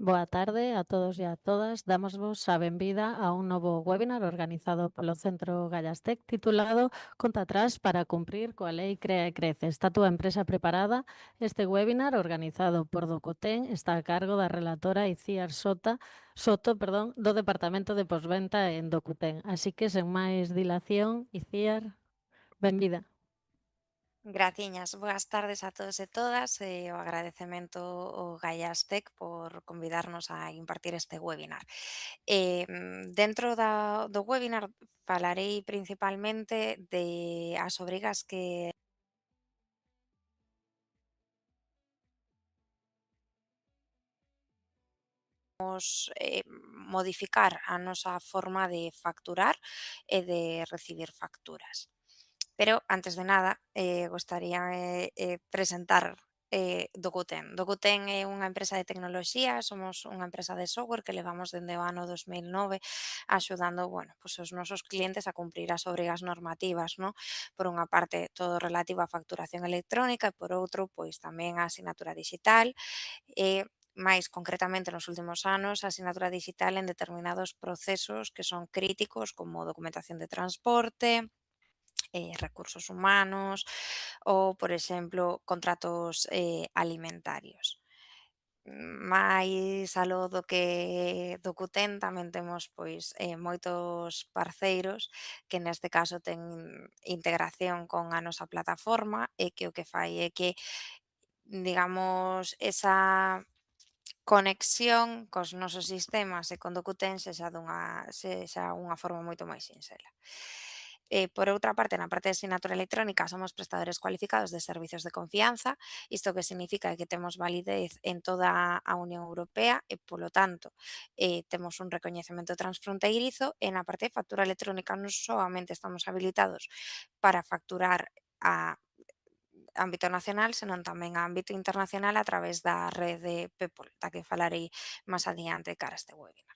Boa tarde a todos e a todas. Dámosvos a benvida a un novo webinar organizado polo Centro Gallastec titulado Conta atrás para cumprir coa lei Crea e Crece. Está a túa empresa preparada? Este webinar, organizado por Docotén, está a cargo da relatora Iciar Soto, do Departamento de Posventa en Docotén. Así que, sen máis dilación, Iciar, benvida. Graciñas, boas tardes a todos e todas e o agradecemento ao Gallastec por convidarnos a impartir este webinar. Dentro do webinar falarei principalmente de as obrigas que modificar a nosa forma de facturar e de recibir facturas. Pero, antes de nada, gostaríame presentar Docuten. Docuten é unha empresa de tecnoloxía, somos unha empresa de software que levamos dende o ano 2009 axudando, pois os nosos clientes a cumprir as obrigas normativas, no? Por unha parte, todo relativo á facturación electrónica e por outro, pois tamén a asignatura dixital e máis concretamente nos últimos anos, a asignatura dixital en determinados procesos que son críticos como documentación de transporte, recursos humanos ou, por exemplo, contratos alimentarios. Mais aló do que do Qten tamén temos pois moitos parceiros que neste caso ten integración con a nosa plataforma e que o que fai é que, digamos, esa conexión cos nosos sistemas e con Docuten sexa unha forma moito máis sinxela. Por outra parte, na parte de asignatura electrónica somos prestadores cualificados de servizos de confianza, isto que significa que temos validez en toda a Unión Europea e, polo tanto, temos un recoñecemento transfronteirizo e na parte de factura electrónica non soamente estamos habilitados para facturar a ámbito nacional, senón tamén a ámbito internacional a través da rede Peupol, da que falarei máis adiante cara a este webinar.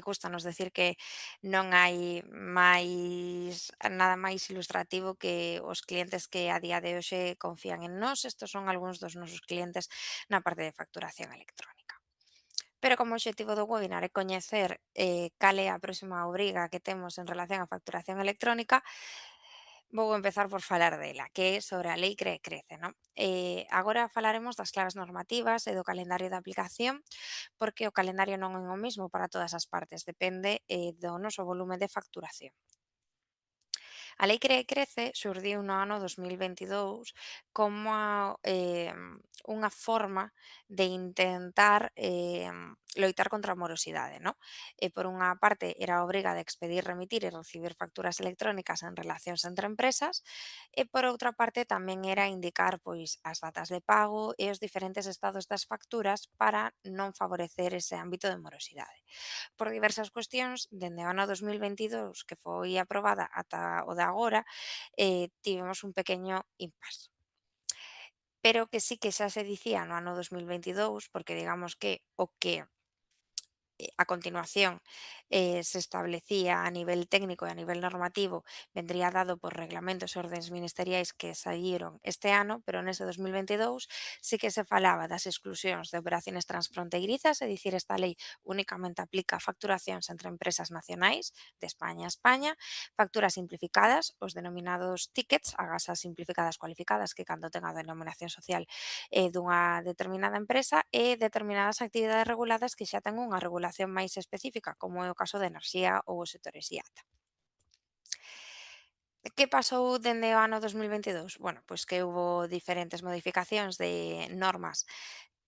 Gústanos decir que non hai nada máis ilustrativo que os clientes que a día de hoxe confían en nós. Estos son algúns dos nosos clientes na parte de facturación electrónica. Pero como obxectivo do webinar é coñecer cal é a próxima obriga que temos en relación á facturación electrónica, vou empezar por falar dela, que é sobre a Lei Crea e Crece, non? Agora falaremos das claves normativas e do calendario de aplicación, porque o calendario non é o mesmo para todas as partes, depende do noso volume de facturación. A Lei Crea e Crece xurdiu no ano 2022 como unha forma de intentar loitar contra a morosidade, no? Por unha parte, era a obriga de expedir, remitir e recibir facturas electrónicas en relacións entre empresas e, por outra parte, tamén era indicar pois as datas de pago e os diferentes estados das facturas para non favorecer ese ámbito de morosidade. Por diversas cuestións, dende o ano 2022, que foi aprobada ata o de agora, tivemos un pequeño impasse. Pero que sí que xa se dicía no ano 2022, porque digamos que o que a continuación se establecía a nivel técnico e a nivel normativo vendría dado por reglamentos e ordes ministeriais que saíron este ano, pero nese 2022 sí que se falaba das exclusións de operaciones transfronteirizas, é dicir, esta lei únicamente aplica a facturacións entre empresas nacionais de España a España, facturas simplificadas, os denominados tickets, agasas simplificadas cualificadas, que cando ten a denominación social dunha determinada empresa e determinadas actividades reguladas que xa ten unha regulación máis específica, como é o caso de enerxía ou os sectores IATA. Que pasou dende o ano 2022? Bueno, pois que houbo diferentes modificacións de normas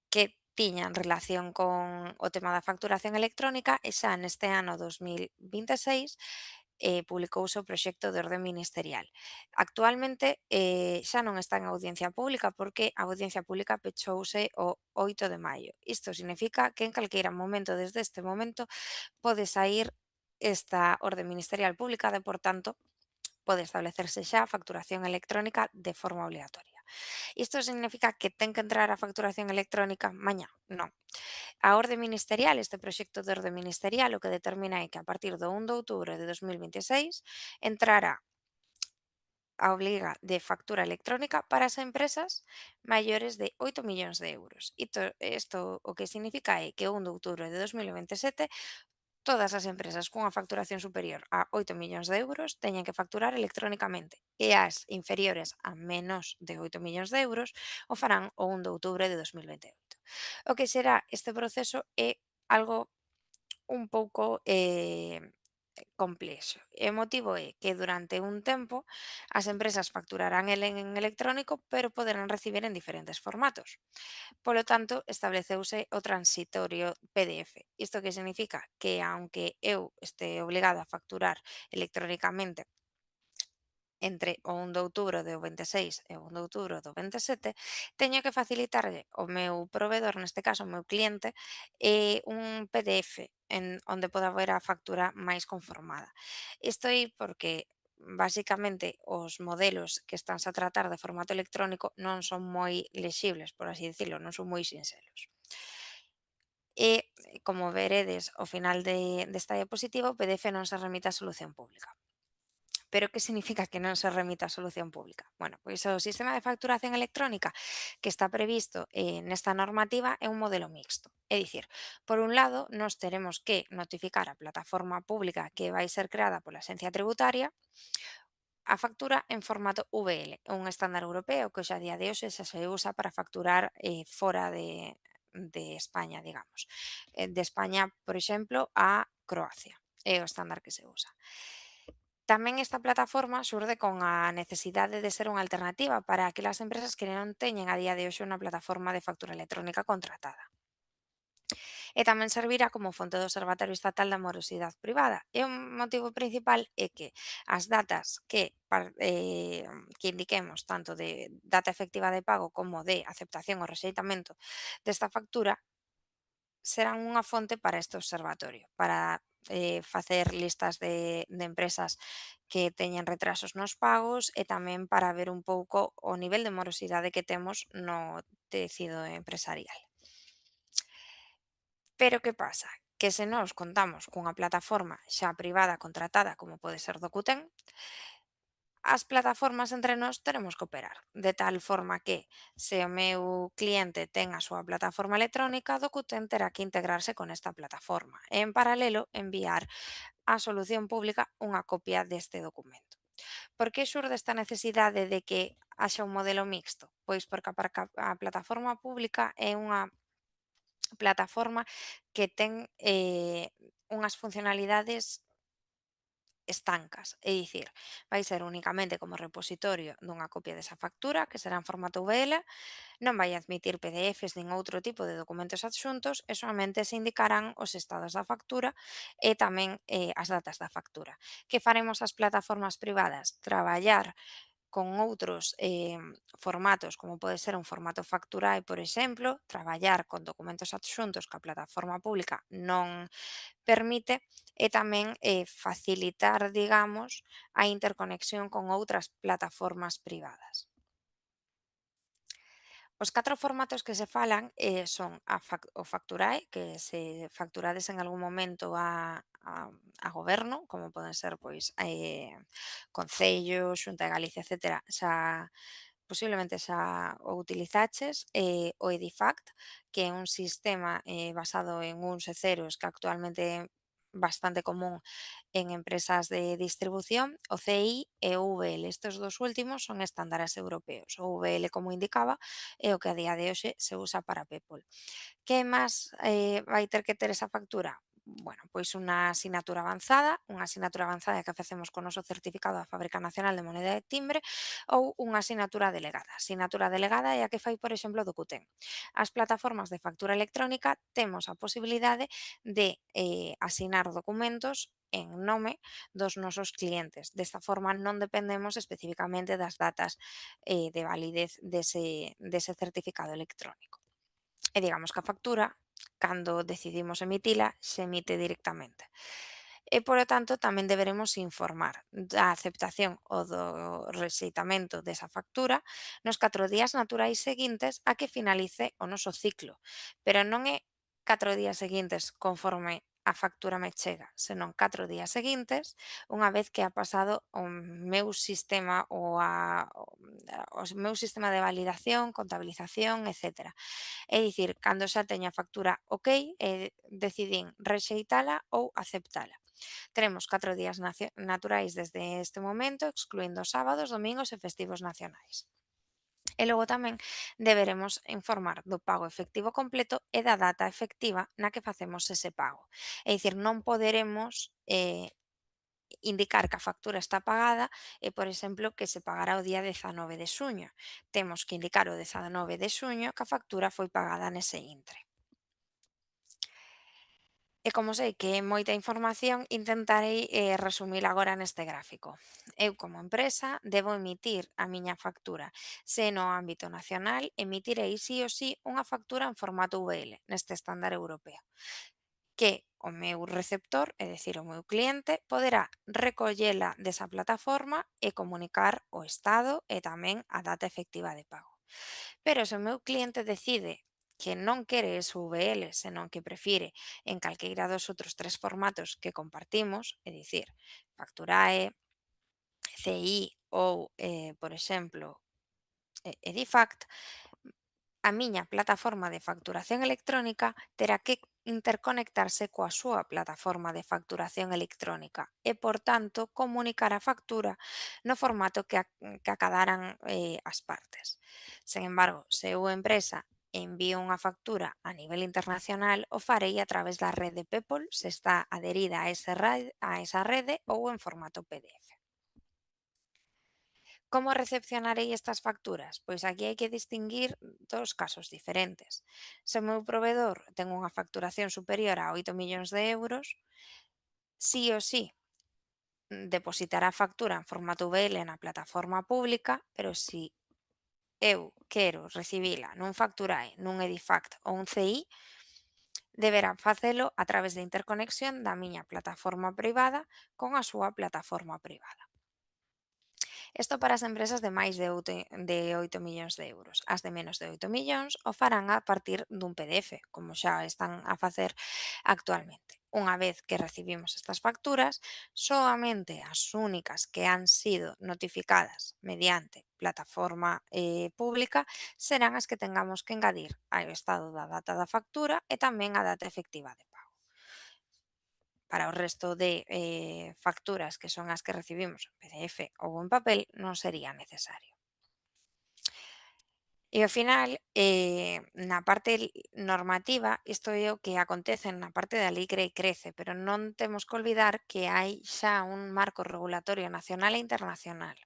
que tiñan relación con o tema da facturación electrónica e xa neste ano 2026 publicouse o proxecto de orde ministerial. Actualmente xa non está en audiencia pública porque a audiencia pública pechouse o 8 de maio. Isto significa que en calqueira momento desde este momento pode saír esta orde ministerial publicada e, por tanto, pode establecerse xa a facturación electrónica de forma obligatoria. Isto significa que ten que entrar a facturación electrónica mañá? Non. A orde ministerial, este proxecto de orde ministerial, o que determina é que a partir do 1 de outubro de 2026 entrará obliga de factura electrónica para as empresas maiores de 8 millóns de euros. Isto o que significa é que o 1 de outubro de 2027 todas as empresas cunha facturación superior a 8 millóns de euros teñen que facturar electrónicamente e as inferiores a menos de 8 millóns de euros o farán o 1 de outubro de 2028. O que será este proceso é algo un pouco complexo. E o motivo é que durante un tempo as empresas facturarán en electrónico, pero poderán recibir en diferentes formatos. Polo tanto, estableceuse o transitorio PDF. Isto que significa que aunque eu este obligado a facturar electrónicamente entre o 1 de outubro do 26 e o 1 de outubro do 27, teño que facilitarlle ao meu provedor, neste caso o meu cliente, un PDF onde poda ver a factura máis conformada. Isto aí porque basicamente os modelos que estanse a tratar de formato electrónico non son moi lexibles, por así dicilo, non son moi sinxelos. E, como veredes ao final desta diapositiva, o PDF non se remite á solución pública. Pero que significa que non se remita a solución pública? Bueno, pois o sistema de facturación electrónica que está previsto nesta normativa é un modelo mixto. É dicir, por un lado, nós teremos que notificar á plataforma pública que vai ser creada pola Axencia Tributaria a factura en formato VL, un estándar europeo que hoxe a día de hoxe xa se usa para facturar fora de España, digamos. De España, por exemplo, a Croacia. É o estándar que se usa. Tamén esta plataforma xurde con a necesidade de ser unha alternativa para aquelas empresas que non teñen a día de hoxe unha plataforma de factura electrónica contratada. E tamén servirá como fonte do Observatorio Estatal da Morosidade Privada. E o motivo principal é que as datas que indiquemos, tanto de data efectiva de pago como de aceptación ou rexeitamento desta factura, serán unha fonte para este observatorio, para facer listas de empresas que teñen retrasos nos pagos e tamén para ver un pouco o nivel de morosidade que temos no tecido empresarial. Pero que pasa? Que se nós contamos cunha plataforma xa privada contratada como pode ser Docuten, as plataformas entre nós teremos que operar, de tal forma que se o meu cliente ten a súa plataforma electrónica, Docuten terá que integrarse con esta plataforma e, en paralelo, enviar á solución pública unha copia deste documento. Por que xurde esta necesidade de que haxa un modelo mixto? Pois porque a plataforma pública é unha plataforma que ten unhas funcionalidades estancas, é dicir, vai ser únicamente como repositorio dunha copia desa factura, que será en formato VL, non vai admitir PDFs nin outro tipo de documentos adxuntos e soamente se indicarán os estados da factura e tamén as datas da factura. Que faremos as plataformas privadas? Traballar con outros formatos, como pode ser un formato Facturae, por exemplo, traballar con documentos adxuntos que a plataforma pública non permite e tamén facilitar, digamos, a interconexión con outras plataformas privadas. Os 4 formatos que se falan son o Facturae, que se facturades en algún momento a goberno, como poden ser pois concellos, Xunta de Galicia, etcétera, posiblemente xa o utilizaches, o Edifact, que é un sistema basado en uns e ceros que actualmente é bastante común en empresas de distribución, o CI e o VL. Estes dos últimos son estándares europeos. O VL, como indicaba, é o que a día de hoxe se usa para PayPal. Que máis vai ter que ter esa factura? Bueno, pois unha asignatura avanzada que facemos co noso certificado da Fábrica Nacional de Moneda de Timbre ou unha asignatura delegada. A asignatura delegada é a que fai, por exemplo, Docuten. As plataformas de factura electrónica temos a posibilidade de asinar documentos en nome dos nosos clientes. Desta forma non dependemos especificamente das datas de validez dese certificado electrónico. E digamos que a factura, cando decidimos emitila, se emite directamente. E, polo tanto, tamén deberemos informar da aceptación ou do rexeitamento desa factura nos 4 días naturais seguintes a que finalice o noso ciclo. Pero non é 4 días seguintes conforme a factura me chega, senón 4 días seguintes, unha vez que ha pasado o meu sistema o meu sistema de validación, contabilización, etcétera. É dicir, cando xa teño a factura ok, decidín rexeitala ou aceptala. Teremos 4 días naturais desde este momento, excluindo sábados, domingos e festivos nacionais. E logo tamén deberemos informar do pago efectivo completo e da data efectiva na que facemos ese pago. É dicir, non poderemos indicar que a factura está pagada e, por exemplo, que se pagará o día 19 de xuño. Temos que indicar o 19 de xuño que a factura foi pagada nese intre. E como sei que é moita información, intentarei resumila agora neste gráfico. Eu, como empresa, debo emitir a miña factura. Se no ámbito nacional, emitirei sí ou sí unha factura en formato VL, neste estándar europeo, que o meu receptor, é dicir, o meu cliente, poderá recollela desa plataforma e comunicar o estado e tamén a data efectiva de pago. Pero se o meu cliente decide que non quere ese VL, senón que prefire en calqueira dos outros 3 formatos que compartimos, é dicir, Facturae, CI ou, por exemplo, Edifact, a miña plataforma de facturación electrónica terá que interconectarse coa súa plataforma de facturación electrónica e, por tanto, comunicar a factura no formato que acadaran as partes. Sen embargo, se eu, empresa, envío unha factura a nivel internacional, o farei a través da rede PEPOL, se está adherida a esa rede ou en formato PDF. Como recepcionarei estas facturas? Pois aquí hai que distinguir dos casos diferentes. Se o meu provedor ten unha facturación superior a 8 millóns de euros, sí o sí depositará a factura en formato VL na plataforma pública, pero si eu quero recibila nun Facturae, nun Edifact ou un CI, deberá facelo a través de interconexión da miña plataforma privada con a súa plataforma privada. Isto para as empresas de máis de 8 millóns de euros. As de menos de 8 millóns o farán a partir dun PDF, como xa están a facer actualmente. Unha vez que recibimos estas facturas, soamente as únicas que han sido notificadas mediante plataforma pública serán as que tengamos que engadir ao estado da data da factura e tamén a data efectiva de pago. Para o resto de facturas, que son as que recibimos en PDF ou en papel, non sería necesario. E ao final, na parte normativa, isto é o que acontece na parte da Lei Crea e Crece, pero non temos que olvidar que hai xa un marco regulatorio nacional e internacional.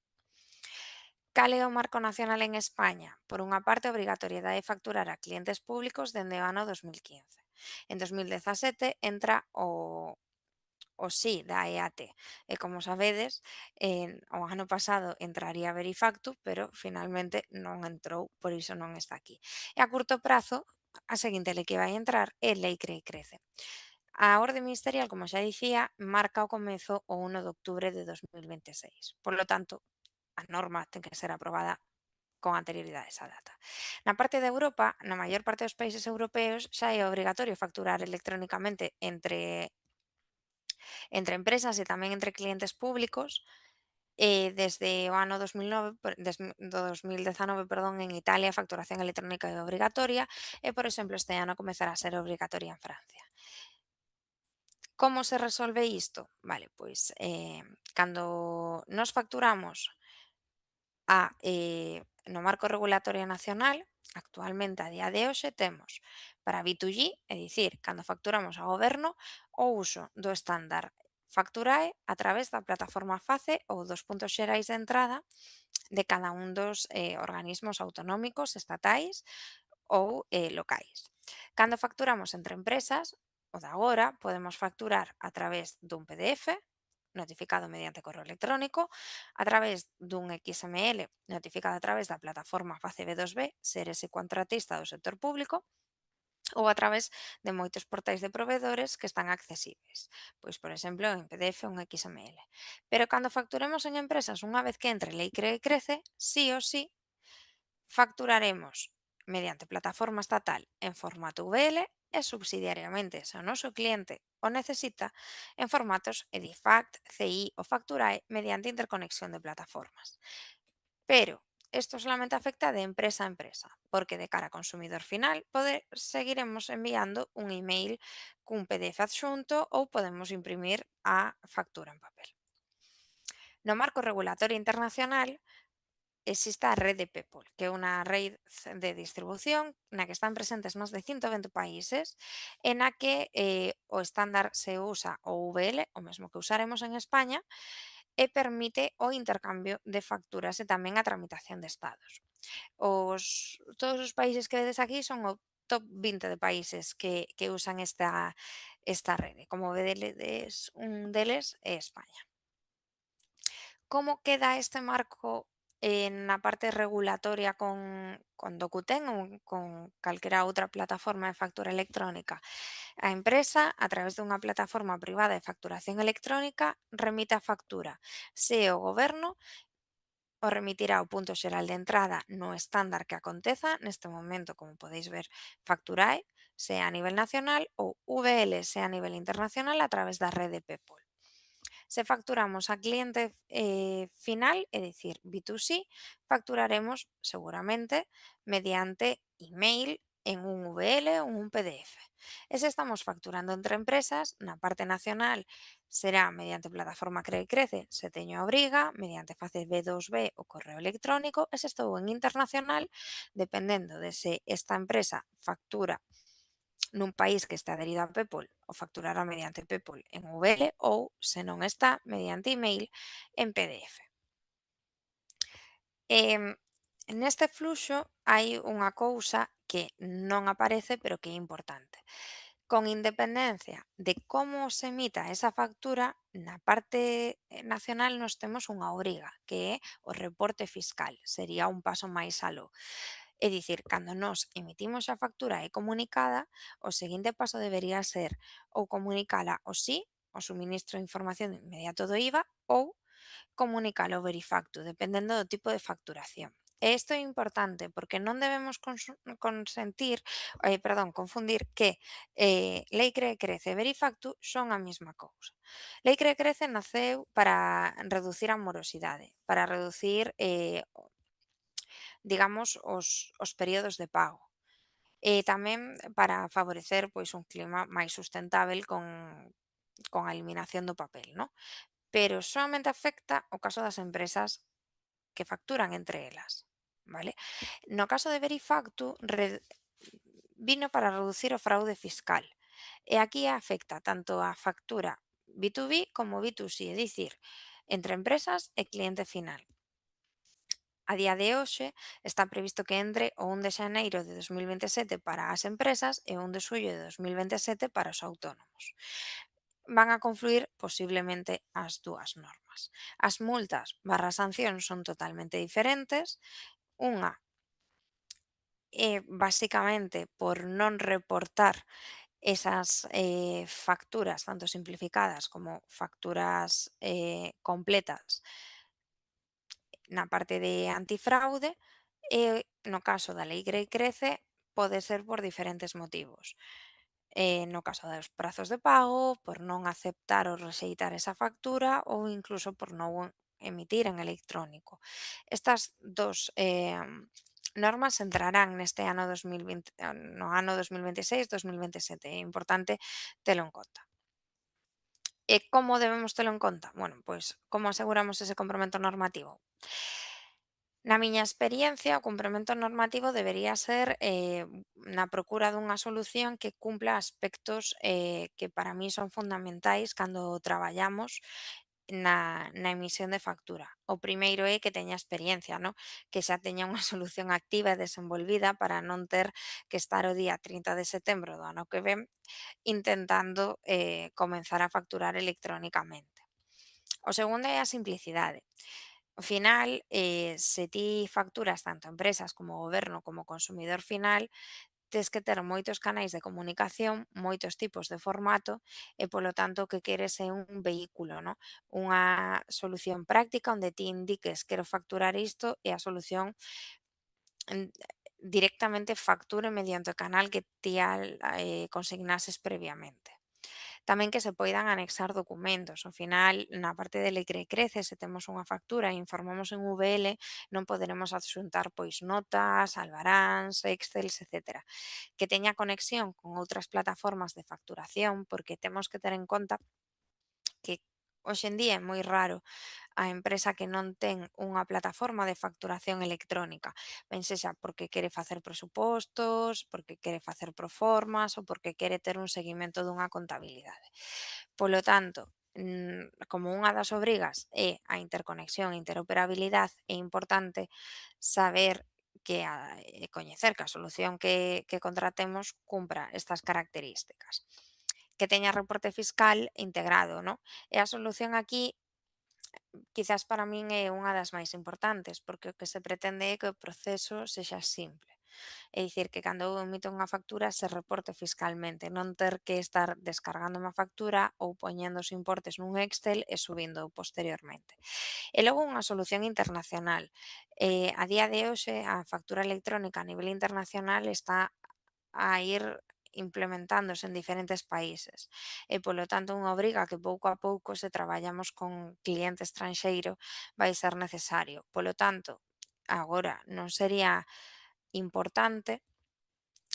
Cal é o marco nacional en España? Por unha parte, a obrigatoriedade de facturar a clientes públicos dende o ano 2015. En 2017 entra o sí da EAT. E como sabedes, o ano pasado entraría Verifactu, pero finalmente non entrou, por iso non está aquí. E a curto prazo, a seguinte lei que vai entrar é Lei Crea e Crece. A orde ministerial, como xa dicía, marca o comezo o 1 de octubre de 2026. Por lo tanto, a norma ten que ser aprobada con anterioridade a esa data. Na parte de Europa, na maior parte dos países europeos, xa é obrigatorio facturar electrónicamente entre empresas e tamén entre clientes públicos, desde o ano 2009, do 2019, perdón, en Italia a facturación electrónica é obrigatoria e, por exemplo, este ano comezará a ser obrigatoria en Francia. Como se resolve isto? Vale, pois, cando nos facturamos no marco regulatorio nacional, actualmente, a día de hoxe, temos para B2G, é dicir, cando facturamos ao goberno, o uso do estándar Facturae a través da plataforma FACE ou dos puntos xerais de entrada de cada un dos organismos autonómicos, estatais ou locais. Cando facturamos entre empresas, o de agora, podemos facturar a través dun PDF, notificado mediante correo electrónico, a través dun XML notificado a través da plataforma FACE B2B, ser ese contratista do sector público, ou a través de moitos portais de provedores que están accesibles, pois, por exemplo, en PDF ou en XML. Pero cando facturemos en empresas, unha vez que entre Lei Crea e Crece, sí ou sí, facturaremos mediante plataforma estatal en formato VL e subsidiariamente, se o noso cliente o necesita, en formatos EDIFACT, CI ou Facturae mediante interconexión de plataformas. Pero isto solamente afecta de empresa a empresa, porque de cara ao consumidor final seguiremos enviando un email cun PDF adxunto ou podemos imprimir a factura en papel. No marco regulatorio internacional existe a rede PEPPOL, que é unha rede de distribución na que están presentes máis de 120 países, e na que o estándar se usa o VL, o mesmo que usaremos en España, e permite o intercambio de facturas e tamén a tramitación de estados. Todos os países que vedes aquí son o top 20 de países que usan esta rede. Como vedes, un deles é España. Como queda este marco na parte regulatoria con Docuten ou con calquera outra plataforma de factura electrónica? A empresa, a través dunha plataforma privada de facturación electrónica, remite a factura. Se o goberno o remitirá ao punto xeral de entrada no estándar que aconteza, neste momento, como podéis ver, Facturae, sea a nivel nacional, ou VL, sea a nivel internacional, a través da rede PEPOL. Se facturamos a cliente final, é dicir, B2C, facturaremos seguramente mediante email en un VL ou un PDF. E se estamos facturando entre empresas, na parte nacional será mediante plataforma Cree Crece, se teño a obriga, mediante face B2B o correo electrónico, e se estou en internacional, dependendo de se esta empresa factura nun país que está adherido a PEPOL, o facturará mediante PEPOL en VL ou, se non está, mediante email en PDF. Neste fluxo hai unha cousa que non aparece pero que é importante. Con independencia de como se emita esa factura, na parte nacional nos temos unha obriga, que é o reporte fiscal, sería un paso máis aló. É dicir, cando nós emitimos a factura e comunicada, o seguinte paso debería ser ou comunicala o SI, o suministro de información inmediato do IVA, ou comunicalo ao Verifactu, dependendo do tipo de facturación. E isto é importante porque non debemos confundir que Lei Cree Crece e Verifactu son a mesma cousa. Lei Cree Crece naceu para reducir a morosidade, para reducir, digamos, os períodos de pago. E tamén para favorecer pois un clima máis sustentável con a eliminación do papel, ¿no? Pero soamente afecta o caso das empresas que facturan entre elas, vale? No caso de Verifactu, vino para reducir o fraude fiscal. E aquí afecta tanto a factura B2B como B2C, é dicir, entre empresas e cliente final. A día de hoxe está previsto que entre o 1 de xaneiro de 2027 para as empresas e o 1 de xullo de 2027 para os autónomos. Van a confluir posiblemente as dúas normas. As multas / sancións son totalmente diferentes. Unha é basicamente por non reportar esas facturas, tanto simplificadas como facturas completas na parte de antifraude e no caso da Lei Cree Crece pode ser por diferentes motivos. No caso dos prazos de pago, por non aceptar ou rexeitar esa factura ou incluso por non emitir en electrónico. Estas dos normas entrarán neste ano 2020, no ano 2026-2027. É importante telo en conta. E como debemos telo en conta? Bueno, pois como aseguramos ese complemento normativo? Na miña experiencia, o complemento normativo debería ser na procura dunha solución que cumpla aspectos que para mí son fundamentais cando traballamos na emisión de factura. O primeiro é que teña experiencia, no? Que xa teña unha solución activa e desenvolvida para non ter que estar o día 30 de setembro do ano que ven intentando comenzar a facturar electrónicamente. O segundo é a simplicidade. Ao final, se ti facturas tanto a empresas como o goberno como consumidor final, tes que ter moitos canais de comunicación, moitos tipos de formato e, polo tanto, o que queres é un vehículo, no? Unha solución práctica onde ti indiques quero facturar isto e a solución directamente facture mediante o canal que ti consignases previamente. Tamén que se poidan anexar documentos. Ao final, na parte de Lecre Crece, se temos unha factura e informamos en VL, non poderemos adxuntar pois notas, albaráns, excels, etcétera. Que teña conexión con outras plataformas de facturación, porque temos que ter en conta que hoxe en día é moi raro a empresa que non ten unha plataforma de facturación electrónica, ben sexa porque quere facer presupostos, porque quere facer proformas ou porque quere ter un seguimento dunha contabilidade. Polo tanto, como unha das obrigas é a interconexión e interoperabilidade, é importante saber coñecer que a solución que contratemos cumpra estas características. Que teña reporte fiscal integrado, ¿no? E a solución aquí quizás para min é unha das máis importantes, porque o que se pretende é que o proceso sexa simple. É dicir, que cando eu emito unha factura se reporte fiscalmente, non ter que estar descargando unha factura ou poñendo os importes nun Excel e subindo posteriormente. E logo unha solución internacional. A día de hoxe a factura electrónica a nivel internacional está a ir implementándose en diferentes países e polo tanto unha obriga que pouco a pouco se traballamos con cliente estranxeiro vai ser necesario. Polo tanto, agora non sería importante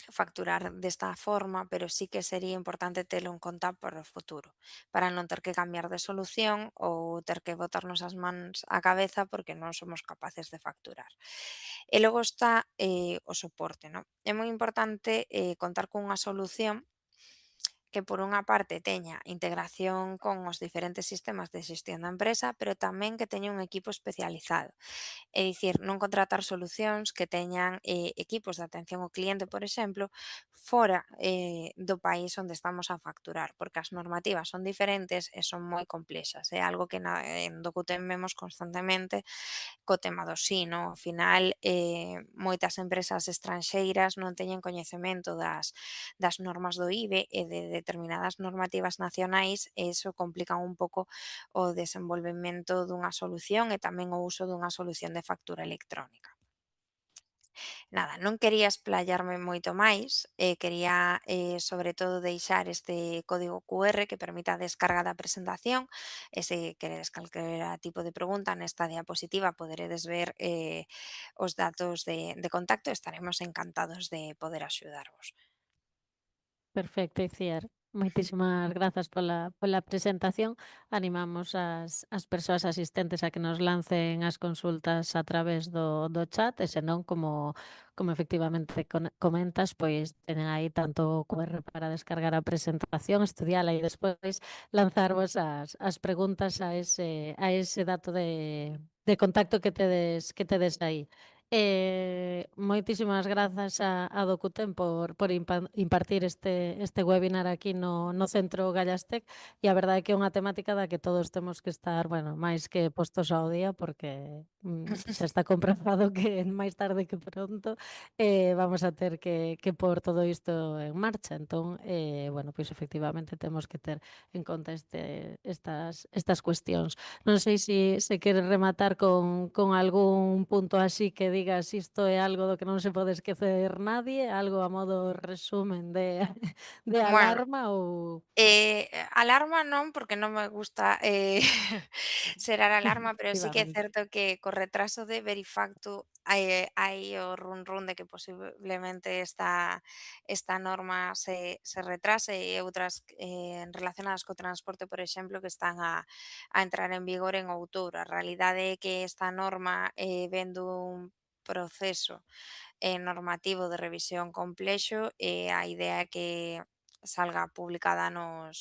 facturar desta forma, pero sí que sería importante telo en conta para o futuro, para non ter que cambiar de solución ou ter que botarnos as mans á cabeza porque non somos capaces de facturar. E logo está o soporte, non? É moi importante contar cunha solución que por unha parte teña integración con os diferentes sistemas de xestión da empresa, pero tamén que teña un equipo especializado. É dicir, non contratar solucións que teñan equipos de atención ao cliente, por exemplo, fora do país onde estamos a facturar, porque as normativas son diferentes e son moi complexas. É algo que en Docuten vemos constantemente co tema do sino. Ao final, moitas empresas estranxeiras non teñen coñecemento das normas do IBE e de determinadas normativas nacionais e iso complica un pouco o desenvolvemento dunha solución e tamén o uso dunha solución de factura electrónica. Nada, non quería esplayarme moito máis, quería, sobre todo deixar este código QR que permite a descarga da presentación, e se queredes calquera tipo de pregunta nesta diapositiva poderedes ver, os datos de contacto e estaremos encantados de poder axudarvos. Perfecto, Iciar. Moitísimas grazas pola presentación. Animamos as persoas asistentes a que nos lancen as consultas a través do chat e senón, como efectivamente comentas, pois teñen aí tanto o QR para descargar a presentación, estudiala e despois lanzarvos as preguntas a ese dato de contacto que tedes aí. Moitísimas grazas a Docuten por impartir este webinar aquí no Centro Gallastec e a verdade é que é unha temática da que todos temos que estar, bueno, máis que postos ao día porque xa está comprovado que máis tarde que pronto vamos a ter que pôr todo isto en marcha. Entón, bueno, pois efectivamente temos que ter en conta estas cuestións. Non sei se queres rematar con algún punto así que digas isto é algo do que non se pode esquecer nadie, algo a modo resumen de de Bueno, alarma ou alarma non, porque non me gusta, xerar alarma, pero sí que é efectivamente. certo que co retraso de Verifactu hai o run run de que posiblemente esta norma se retrase e outras, relacionadas co transporte, por exemplo, que están a entrar en vigor en outubro. A realidade é que esta norma, vén dun proceso normativo de revisión complexo e a idea é que salga publicada no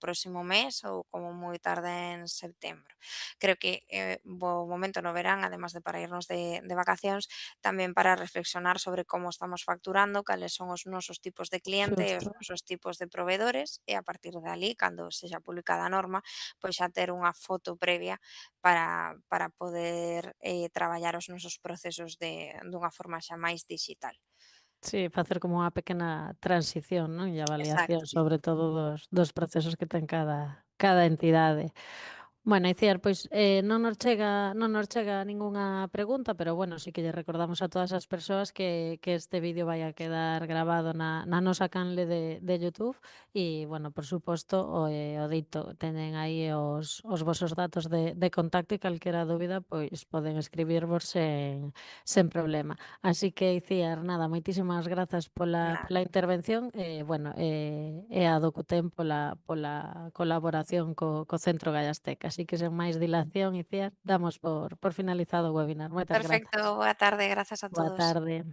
próximo mes ou como moi tarde en setembro. Creo que é bo momento no verán, además de para irnos de vacacións, tamén para reflexionar sobre como estamos facturando, cales son os nosos tipos de cliente e os Xusto. nosos tipos de provedores e a partir de alí, cando sexa publicada a norma, pois xa ter unha foto previa para poder traballar os nosos procesos dunha forma xa máis digital. Sí, facer como unha pequena transición, non? E avaliación Exacto. sobre todo dos procesos que ten cada entidade. Bueno, Iciar, pois, non nos chega ningunha pregunta, pero bueno, sí que lle recordamos a todas as persoas que este vídeo vai a quedar grabado na nosa canle de YouTube e, bueno, por suposto, o dito, teñen aí os vosos datos de contacto e calquera dúbida, pois poden escribirvos sen problema. Así que, Iciar, nada, moitísimas grazas Nada, pola intervención e, bueno, e a do Cutén pola colaboración co Centro Gallastec. Así que sen máis dilación, Iciar, damos por finalizado o webinar. Moitas perfecto, grazas. boa tarde, grazas a Boa todos. tarde.